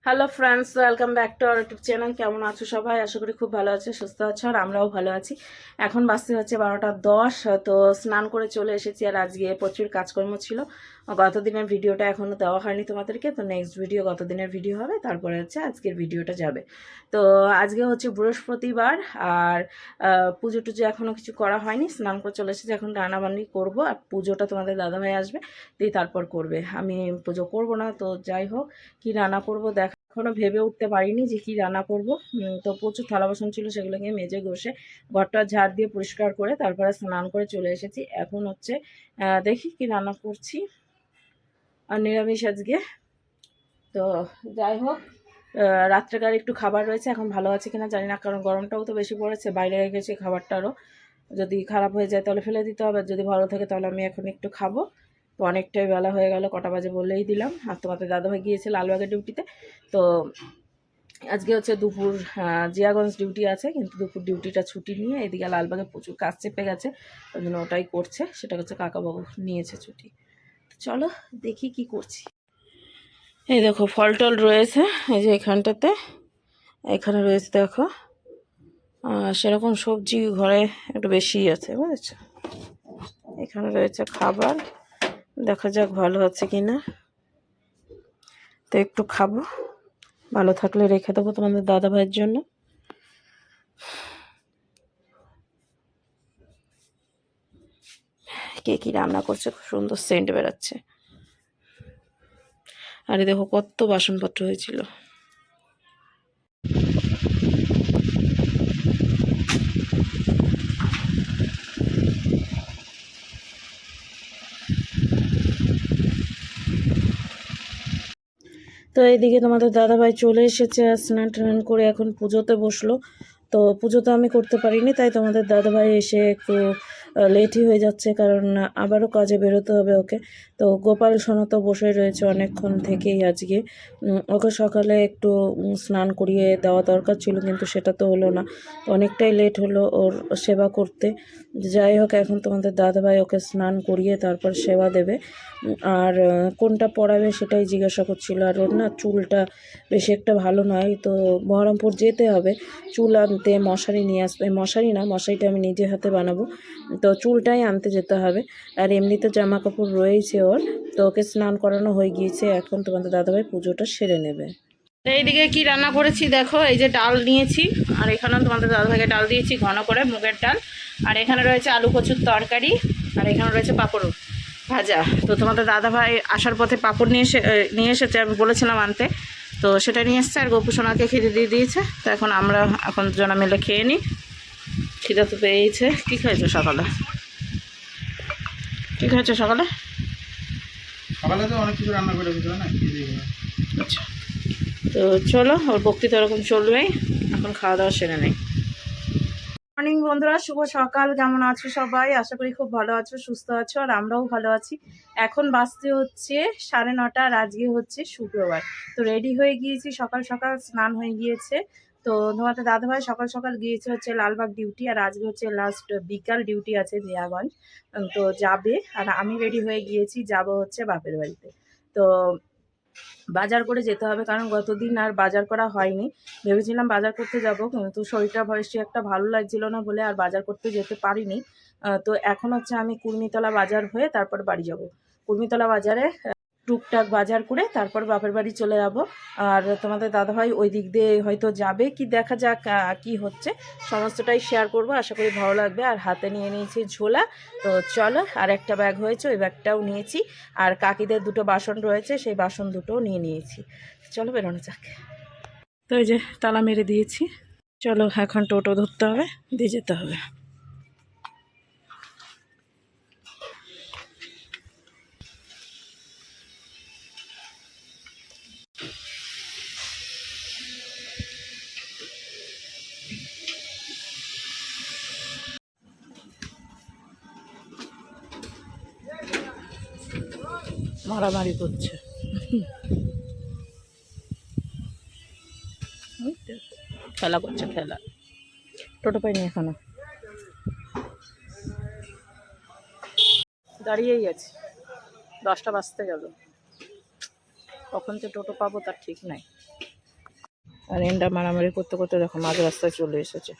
Hello friends, welcome back to our YouTube channel. কেমন আছো সবাই? আশা করি খুব ভালো আছে, সুস্থ আছো, আর আমরাও ভালো আছি। এখন বাজতে হচ্ছে 12টা 10। তো স্নান করে চলে এসেছি, আর আজকে প্রচুর কাজকর্ম ছিল। গত দিনের ভিডিওটা এখনও দেওয়া হয়নি তোমাদেরকে, তো নেক্সট ভিডিও গত দিনের ভিডিও হবে, তারপরে হচ্ছে আজকের ভিডিওটা যাবে। তো আজকে হচ্ছে বৃহস্পতিবার, আর পুজো টুজো এখনও কিছু করা হয়নি। স্নান করে চলে এসেছি, এখন রান্নাবান্নি করবো, আর পুজোটা তোমাদের দাদাভাই আসবে দিয়ে তারপর করবে। আমি পুজো করবো না, তো যাই হোক কি রান্না করব এখনো ভেবে উঠতে পারিনি যে কি রান্না করব। তো প্রচুর থালা বাসন ছিল, সেগুলোকে মেজে ঘষে ঘরটা ঝাড় দিয়ে পরিষ্কার করে তারপরে স্নান করে চলে এসেছি। এখন হচ্ছে দেখি কি রান্না করছি, আর নিরামিষ আজকে। তো যাই হোক, রাত্রেকার একটু খাবার রয়েছে, এখন ভালো আছে কিনা জানি না, কারণ গরমটাও তো বেশি পড়েছে। বাইরে রেখেছি খাবারটা, আরও যদি খারাপ হয়ে যায় তাহলে ফেলে দিতে হবে, যদি ভালো থাকে তাহলে আমি এখন একটু খাবো। তো অনেকটাই বেলা হয়ে গেল, কটা বাজে বলেই দিলাম। আর তোমাদের দাদাভাই গিয়েছে লালবাগের ডিউটিতে। তো আজকে হচ্ছে দুপুর জিয়াগঞ্জ ডিউটি আছে, কিন্তু দুপুর ডিউটিটা ছুটি নিয়ে এদিকে লালবাগে প্রচুর কাজ চেপে গেছে, ওই জন্য ওটাই করছে। সেটা হচ্ছে কাকাবাবু নিয়েছে ছুটি। চলো দেখি কি করছি। এই দেখো ফল টল রয়েছে, এই যে এখানটাতে, এখানে রয়েছে দেখো। সেরকম সবজি ঘরে একটু বেশিই আছে, বুঝেছো। এখানে রয়েছে খাবার, দেখা যাক ভালো আছে কিনা। তো একটু খাবো, ভালো থাকলে রেখে দেবো তোমাদের দাদা ভাইয়ের জন্য। কে কি রান্না করছে, খুব সুন্দর সেন্ট বেরাচ্ছে। আরে দেখো কত বাসনপত্র হয়েছিল। তো এইদিকে তোমাদের দাদাভাই চলে এসেছে, আর স্নান টান করে এখন পুজোতে বসলো। তো পুজো তো আমি করতে পারিনি, তাই তোমাদের দাদাভাই এসে একটু লেটই হয়ে যাচ্ছে, কারণ আবারও কাজে বেরোতে হবে ওকে। তো গোপাল সোনা তো বসে রয়েছে অনেকক্ষণ থেকেই আজকে। ওকে সকালে একটু স্নান করিয়ে দেওয়া দরকার ছিল, কিন্তু সেটা তো হলো না। অনেকটাই লেট হলো ওর সেবা করতে। যাই হোক, এখন তোমাদের দাদাভাই ওকে স্নান করিয়ে তারপর সেবা দেবে। আর কোনটা পড়াবে সেটাই জিজ্ঞাসা করছিল। আর ওর না চুলটা বেশি একটা ভালো নয়, তো বহরমপুর যেতে হবে চুল আনতে, মশারি নিয়ে আসতে। মশারি না, মশারিটা আমি নিজে হাতে বানাবো, তো চুলটাই আনতে যেতে হবে। আর এমনিতে জামা কাপড় রয়েছে ওর, তো ওকে স্নান করানো হয়ে গিয়েছে। এখন তোমাদের দাদাভাই পুজোটা সেরে নেবে। এইদিকে কি রান্না করেছি দেখো, এই যে ডাল নিয়েছি, আর এখানেও তোমাদের দাদাভাইকে ডাল দিয়েছি ঘন করে, মুগের ডাল। আর এখানে রয়েছে আলু কচুর তরকারি, আর এখানে রয়েছে পাঁপড় ভাজা। তো তোমাদের দাদাভাই আসার পথে পাঁপড় নিয়ে এসেছে, আমি বলেছিলাম আনতে, তো সেটা নিয়ে এসছে। আর গোপুসোনাকে খিদে দিয়ে দিয়েছে, তো এখন দুজনে মিলে খেয়ে নিই। খিদে তো পেয়েছে। কী খাইছো সকালে? কী খাইছো সকালে? সকালে তো অনেক কিছু রান্না করে রেখেছিল না, আচ্ছা, তো চলো, ওর বক্তৃতা এরকম চলবেই, এখন খাওয়া দাওয়া সেরে নেই। মর্নিং বন্ধুরা, শুভ সকাল। কেমন আছো সবাই? আশা করি খুব ভালো আছো, সুস্থ আছো, আর আমরাও ভালো আছি। এখন বাজতে হচ্ছে 9:30, আর আজকে হচ্ছে শুক্রবার। তো রেডি হয়ে গিয়েছি, সকাল সকাল স্নান হয়ে গিয়েছে। তো তোমাদের দাদাভাই সকাল সকাল গিয়েছে হচ্ছে লালবাগ ডিউটি, আর আজকে হচ্ছে লাস্ট বিকাল ডিউটি আছে জিয়াগঞ্জ। তো যাবে, আর আমি রেডি হয়ে গিয়েছি, যাব হচ্ছে বাপের বাড়িতে। তো বাজার করে যেতে হবে, কারণ গতদিন আর বাজার করা হয়নি। ভেবেছিলাম বাজার করতে যাব, কিন্তু শরীরটা বেশি একটা ভালো লাগছিল না বলে আর বাজার করতে যেতে পারিনি। তো এখন হচ্ছে আমি কুর্মিতলা বাজার হয়ে তারপর বাড়ি যাব। কুর্মিতলা বাজারে টুকটাক বাজার করে তারপর বাপের বাড়ি চলে যাব। আর তোমাদের দাদাভাই ওই দিক দিয়ে হয়তো যাবে, কি দেখা যাক কি হচ্ছে। সমস্তটাই শেয়ার করব, আশা করি ভালো লাগবে। আর হাতে নিয়ে নিয়েছি ঝোলা। তো চলো, আর একটা ব্যাগ হয়েছে, ওই ব্যাগটাও নিয়েছি। আর কাকিদের দুটো বাসন রয়েছে, সেই বাসন দুটোও নিয়ে নিয়েছি। চলো বেরোনো যাক। তো এই যে তালা মেরে দিয়েছি, চলো এখন টোটো ধরতে হবে, দিয়ে যেতে হবে। মারামারি করছে, খেলা করছে, খেলা। টোটো পাইনি এখনো, দাঁড়িয়েই আছে। 10টা বাজতে গেল, কখন যে টোটো পাবো তার ঠিক নাই। আর এন্ডা মারামারি করতে করতে দেখো মাঝ রাস্তায় চলে এসেছে।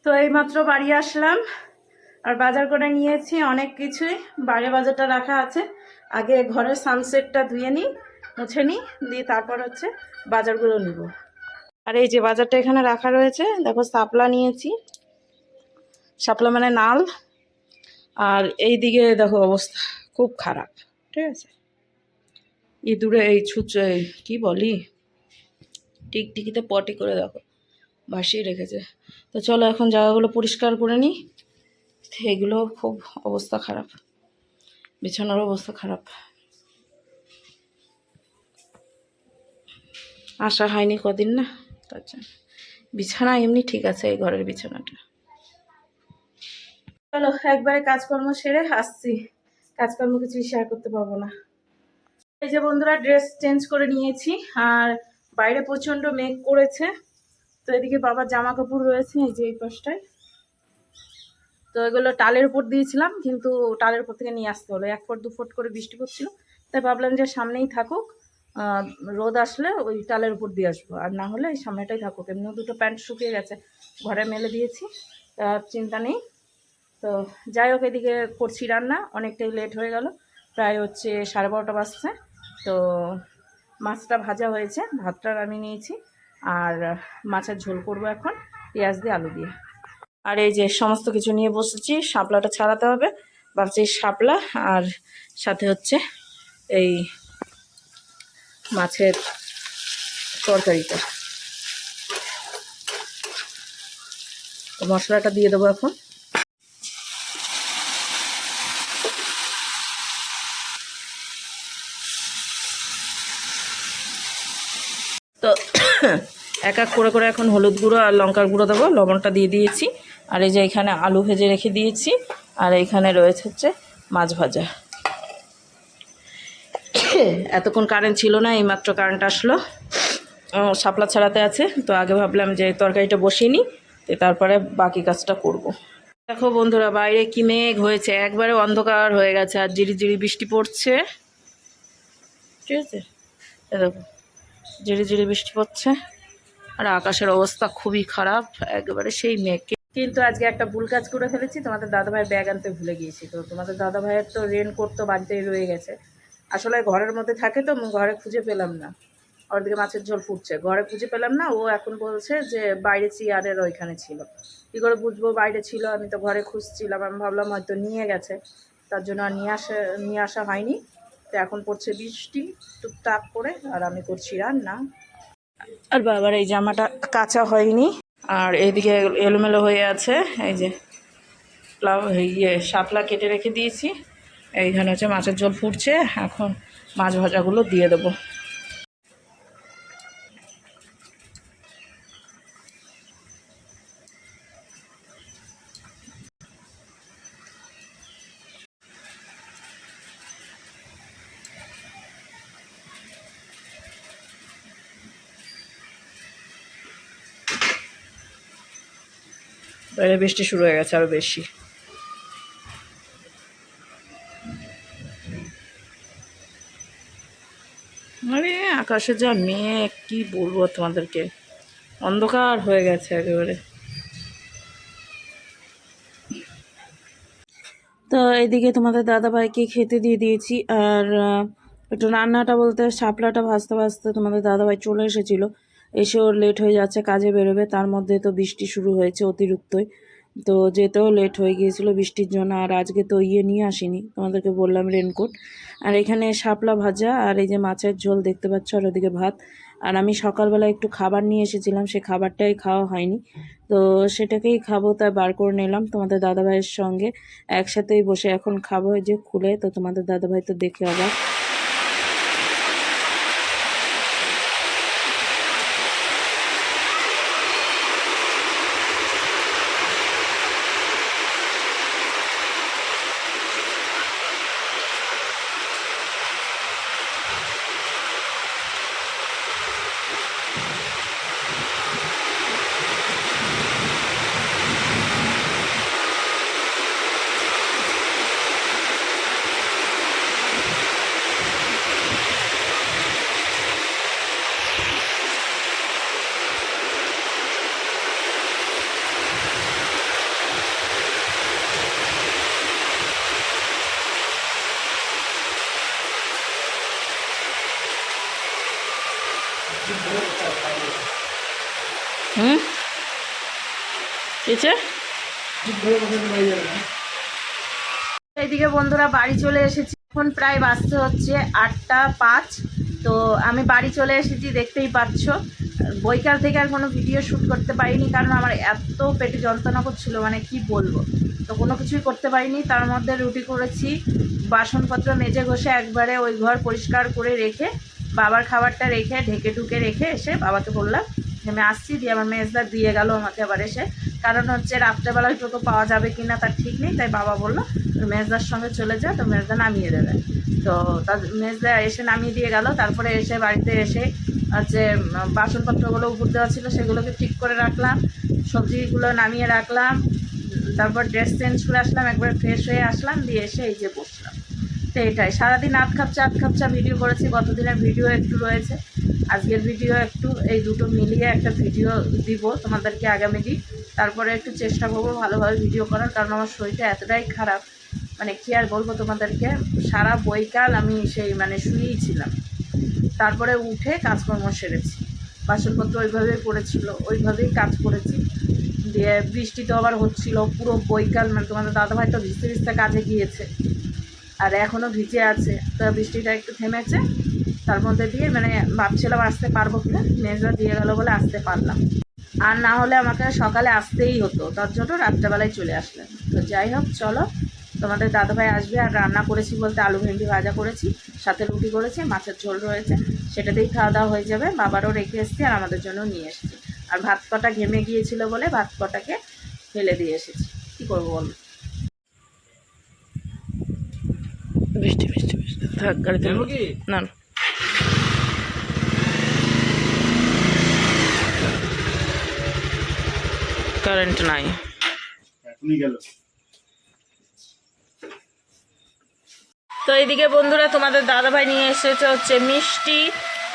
তো এইমাত্র বাড়ি আসলাম আর বাজার করে নিয়েছি অনেক কিছুই। বাইরে বাজারটা রাখা আছে, আগে ঘরের সানসেটটা ধুয়ে নিই, মুছে নিই, দিয়ে তারপর হচ্ছে বাজারগুলো নিব। আর এই যে বাজারটা এখানে রাখা রয়েছে, দেখো শাপলা নিয়েছি, শাপলা মানে নাল। আর এই দিকে দেখো অবস্থা খুব খারাপ, ঠিক আছে। ইঁদুরে এই ছুঁচো কি বলি, টিকটিকিতে পটি করে দেখো ভাসিয়ে রেখেছে। তো চলো এখন জায়গাগুলো পরিষ্কার করে নিই। এগুলো খুব অবস্থা খারাপ, বিছানার অবস্থা খারাপ। আসা হয়নি কদিন না, তার জন্য। বিছানা এমনি ঠিক আছে, এই ঘরের বিছানাটা। চলো একবারে কাজকর্ম সেরে আসছি, কাজকর্ম কিছু শেয়ার করতে পারবো না। এই যে বন্ধুরা ড্রেস চেঞ্জ করে নিয়েছি, আর বাইরে প্রচন্ড মেঘ করেছে। তো এদিকে বাবার জামা কাপড় রয়েছে এই যে এই পাশটায়, তো এগুলো টালের উপর দিয়েছিলাম, কিন্তু টালের উপর থেকে নিয়ে আসতে হলো। 1 ফুট 2 ফুট করে বৃষ্টি পড়ছিল, তাই ভাবলাম যে সামনেই থাকুক, রোদ আসলে ওই টালের উপর দিয়ে আসবো, আর না হলে এই সামনেটাই থাকুক। এমনিও 2টো প্যান্ট শুকিয়ে গেছে, ঘরে মেলে দিয়েছি, চিন্তা নেই। তো যাই হোক, এদিকে করছি রান্না, অনেকটাই লেট হয়ে গেল, প্রায় হচ্ছে 12:30 বাজছে। তো মাছটা ভাজা হয়েছে, ভাতটা আমি নিয়েছি, আর মাছের ঝোল করব এখন পেঁয়াজ দিয়ে আলু দিয়ে। আর এই যে সমস্ত কিছু নিয়ে বসেছি, শাপলাটা ছাড়াতে হবে, ভাবছি শাপলা আর সাথে হচ্ছে এই মাছের তরকারিটা। তো মশলাটা দিয়ে দেবো এখন। তো এক এক করে করে এখন হলুদ গুঁড়ো আর লঙ্কার গুঁড়ো দেবো, লবণটা দিয়ে দিয়েছি। আর এই যে এখানে আলু ভেজে রেখে দিয়েছি, আর এইখানে রয়েছে হচ্ছে মাছ ভাজা। এতক্ষণ কারেন্ট ছিল না, এইমাত্র কারেন্ট আসলো, শাপলা ছাড়াতে আছে। তো আগে ভাবলাম যে তরকারিটা বসিয়ে নিই, তারপরে বাকি কাজটা করব। দেখো বন্ধুরা বাইরে কি মেঘ হয়েছে, একবারে অন্ধকার হয়ে গেছে, আর ঝিরি ঝিরি বৃষ্টি পড়ছে, ঠিক আছে। দেখো ঝিরি ঝিরি বৃষ্টি পড়ছে, আর আকাশের অবস্থা খুবই খারাপ, একবারে সেই মেঘ। কিন্তু আজকে একটা ভুল কাজ করে ফেলেছি, তোমাদের দাদাভাইয়ের ব্যাগ আনতে ভুলে গিয়েছি। তো তোমাদের দাদাভাইয়ের তো রেনকোট তো বাড়িতেই রয়ে গেছে, আসলে ঘরের মধ্যে থাকে, তো ঘরে খুঁজে পেলাম না। ওর দিকে মাছের ঝোল ফুটছে, ঘরে খুঁজে পেলাম না। ও এখন বলছে যে বাইরে চেয়ারের ওইখানে ছিল। কী করে বুঝবো বাইরে ছিল, আমি তো ঘরে খুঁজছিলাম, আমি ভাবলাম হয়তো নিয়ে গেছে, তার জন্য আর নিয়ে আসা হয়নি। তো এখন পড়ছে বৃষ্টি টুকটাক করে, আর আমি করছি রান্না। আর বাবার এই জামাটা কাঁচা হয়নি, আর এইদিকে এলোমেলো হয়ে আছে। এই যে শাপলা কেটে রেখে দিয়েছি, এইখানে হচ্ছে মাছের ঝোল ফুটছে, এখন মাছ ভাজাগুলো দিয়ে দেবো। বাইরে বৃষ্টি শুরু হয়ে গেছে আরো বেশি। আরে আকাশে যা মেঘ, কি বলবো তোমাদেরকে, অন্ধকার হয়ে গেছে একেবারে। তো এইদিকে তোমাদের দাদাভাইকে খেতে দিয়ে দিয়েছি, আর একটু রান্নাটা বলতে শাপলাটা ভাজতে ভাজতে তোমাদের দাদাভাই চলে এসেছিলো, এসে ওর লেট হয়ে যাচ্ছে, কাজে বেরোবে, তার মধ্যে তো বৃষ্টি শুরু হয়েছে অতিরিক্তই। তো যেতেও লেট হয়ে গিয়েছিল বৃষ্টির জন্য। আর আজকে তো নিয়ে আসিনি, তোমাদেরকে বললাম রেনকোট। আর এখানে শাপলা ভাজা, আর এই যে মাছের ঝোল দেখতে পাচ্ছ, আর ওদিকে ভাত। আর আমি সকালবেলা একটু খাবার নিয়ে এসেছিলাম, সে খাবারটাই খাওয়া হয়নি, তো সেটাকেই খাবো, তাই বার করে নিলাম তোমাদের দাদাভাইয়ের সঙ্গে একসাথেই বসে এখন খাবো। এই যে খুলে, তো তোমাদের দাদাভাই তো দেখে অবাক। হুম কিছে এইদিকে বন্ধুরা বাড়ি চলে এসেছি, এখন প্রায় বাজতে হচ্ছে 8:05। তো আমি বাড়ি চলে এসেছি, দেখতেই পাচ্ছ। বৈকাল থেকে আর কোনো ভিডিও শ্যুট করতে পারিনি, কারণ আমার এত পেটে যন্ত্রণা করছিল, মানে কি বলবো। তো কোনো কিছুই করতে পারিনি। তার মধ্যে রুটি করেছি, বাসনপত্র মেজে ঘষে একবারে ওই ঘর পরিষ্কার করে রেখে, বাবার খাবারটা রেখে ঢেকে ঢুকে রেখে এসে বাবাকে বললাম যে আমি আসছি, দিয়ে আমার মেজদা দিয়ে গেল আমাকে আবার এসে। কারণ হচ্ছে রাত্রেবেলায় টোটো পাওয়া যাবে কি না তার ঠিক নেই, তাই বাবা বললো মেজদার সঙ্গে চলে যা, তো মেজদা নামিয়ে দেবে। তো তার মেজদা এসে নামিয়ে দিয়ে গেল। তারপরে এসে বাড়িতে এসে হচ্ছে বাসনপত্রগুলো উপর দেওয়া ছিল সেগুলোকে ঠিক করে রাখলাম, সবজিগুলো নামিয়ে রাখলাম, তারপর ড্রেস চেঞ্জ করে আসলাম, একবার ফ্রেশ হয়ে আসলাম, দিয়ে এসে এই যে বসলাম। তো এটাই সারাদিন আধ খাপচা ভিডিও করেছি। গতদিনের ভিডিও একটু রয়েছে, আজকের ভিডিও একটু, এই দুটো মিলিয়ে একটা ভিডিও দিব তোমাদেরকে আগামী দিন। তারপরে একটু চেষ্টা করবো ভালোভাবে ভিডিও করার, কারণ আমার শরীরটা এতটাই খারাপ, মানে কি আর বলবো তোমাদেরকে। সারা বৈকাল আমি সেই মানে শুয়েই ছিলাম, তারপরে উঠে কাজকর্ম সেরেছি। বাসনপত্র ওইভাবেই পড়েছিল, ওইভাবেই কাজ করেছি। দিয়ে বৃষ্টি তো আবার হচ্ছিল পুরো বৈকাল, মানে তোমাদের দাদাভাই তো ভিজতে ভিজতে কাজে গিয়েছে, আর এখনও ভিজে আছে। তো বৃষ্টিটা একটু থেমেছে, তার মধ্যে দিয়ে মানে ভাবছিলাম আসতে পারবো কিনা, মেজরা দিয়ে গেল বলে আসতে পারলাম, আর না হলে আমাকে সকালে আসতেই হতো, তার জন্য রাত্রেবেলায় চলে আসলাম। তো যাই হোক, চলো, তোমাদের দাদাভাই আসবে। আর রান্না করেছি বলতে আলু ভেন্ডি ভাজা করেছি, সাথে রুটি করেছি, মাছের ঝোল রয়েছে, সেটাতেই খাওয়া দাওয়া হয়ে যাবে। বাবারও রেখে এসেছি আর আমাদের জন্য নিয়ে এসেছি। আর ভাত কটা ঘেমে গিয়েছিল বলে ভাত কটাকে ফেলে দিয়ে এসেছি, কী করবো বল। বৃষ্টি বৃষ্টি বৃষ্টি থাক, গাড়িতে না না কারেন্ট নাই, এখনই গেল। তো এইদিকে বন্ধুরা তোমাদের দাদাভাই নিয়ে এসেছে হচ্ছে মিষ্টি,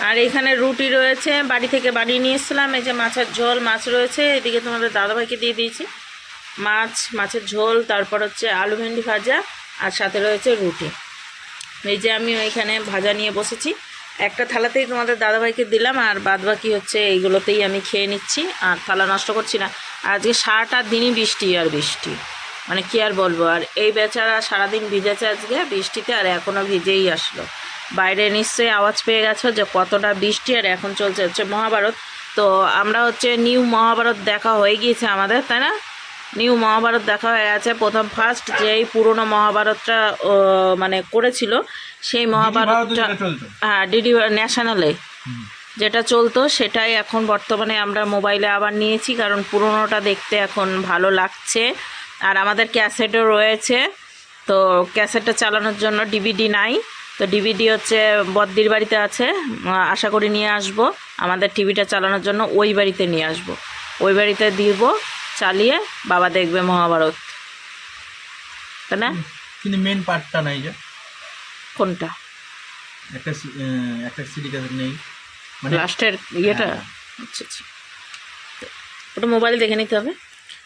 আর এখানে রুটি রয়েছে, বাড়ি থেকে বানিয়ে নিয়ে এসেছিলাম। এই যে মাছের ঝোল, মাছ রয়েছে, এদিকে তোমাদের দাদাভাইকে দিয়ে দিয়েছি মাছের ঝোল, তারপর হচ্ছে আলু ভেন্ডি ভাজা, আর সাথে রয়েছে রুটি। এই যে আমি ওইখানে ভাজা নিয়ে বসেছি, একটা থালাতেই তোমাদের দাদাভাইকে দিলাম, আর বাদ বাকি হচ্ছে এইগুলোতেই আমি খেয়ে নিচ্ছি, আর থালা নষ্ট করছি না। আজকে সারাটা দিনই বৃষ্টি আর বৃষ্টি, মানে কি আর বলবো। আর এই বেচারা সারাদিন ভিজেছে আজকে বৃষ্টিতে, আর এখনও ভিজেই আসলো। বাইরে নিশ্চয়ই আওয়াজ পেয়ে গেছো যে কতটা বৃষ্টি, আর এখন চলছে হচ্ছে মহাভারত। তো আমরা হচ্ছে নিউ মহাভারত দেখা হয়ে গিয়েছে আমাদের, তাই না? নিউ মহাভারত দেখা হয়ে গেছে। ফার্স্ট যেই পুরনো মহাভারতটা মানে করেছিল, সেই মহাভারতটা, হ্যাঁ, ডিডি ন্যাশনালে যেটা চলতো, সেটাই এখন বর্তমানে আমরা মোবাইলে আবার নিয়েছি, কারণ পুরনোটা দেখতে এখন ভালো লাগছে। আর আমাদের ক্যাসেটও রয়েছে, তো ক্যাসেটটা চালানোর জন্য ডিভিডি নাই, তো ডিভিডি হচ্ছে বদ্দির বাড়িতে আছে, আশা করি নিয়ে আসব। আমাদের টিভিটা চালানোর জন্য ওই বাড়িতে নিয়ে আসব, ওই বাড়িতে দিব, চালিয়ে বাবা দেখবে মহাভারত, তাই না? কিন্তু মেন পার্টটা নাই, যে কোনটা? একটা সিডি ক্যাসেট নেই, মানে লাস্টের ইয়েটা। আচ্ছা আচ্ছা, ওটা মোবাইলে দেখে নিতে হবে।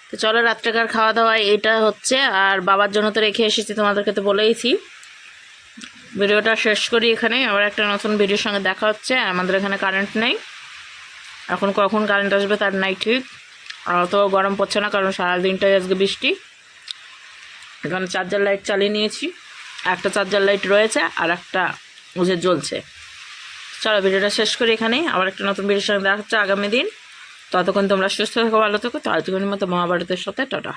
তো চলো, রাত্রেকার খাওয়া দাওয়া এটা হচ্ছে, আর বাবার জন্য তো রেখে এসেছি, তোমাদেরকে তো বলেইছি। ভিডিওটা শেষ করি এখানে, আবার একটা নতুন ভিডিওর সঙ্গে দেখা হচ্ছে। আমাদের এখানে কারেন্ট নেই, এখন কখন কারেন্ট আসবে তার নাই ঠিক। আর অত গরম পড়ছে না, কারণ সারাদিনটাই আজকে বৃষ্টি। এখানে চার্জার লাইট চালিয়ে নিয়েছি, একটা চার্জার লাইট রয়েছে আর একটা বুঝে জ্বলছে। চলো, ভিডিওটা শেষ করি এখানে, আবার একটা নতুন ভিডিওর সঙ্গে দেখা হচ্ছে আগামী দিন। ততক্ষণ তোমরা সুস্থ থাকো, ভালো থাকো। তো আজকের মতো মহাভারতের সাথে টাটা।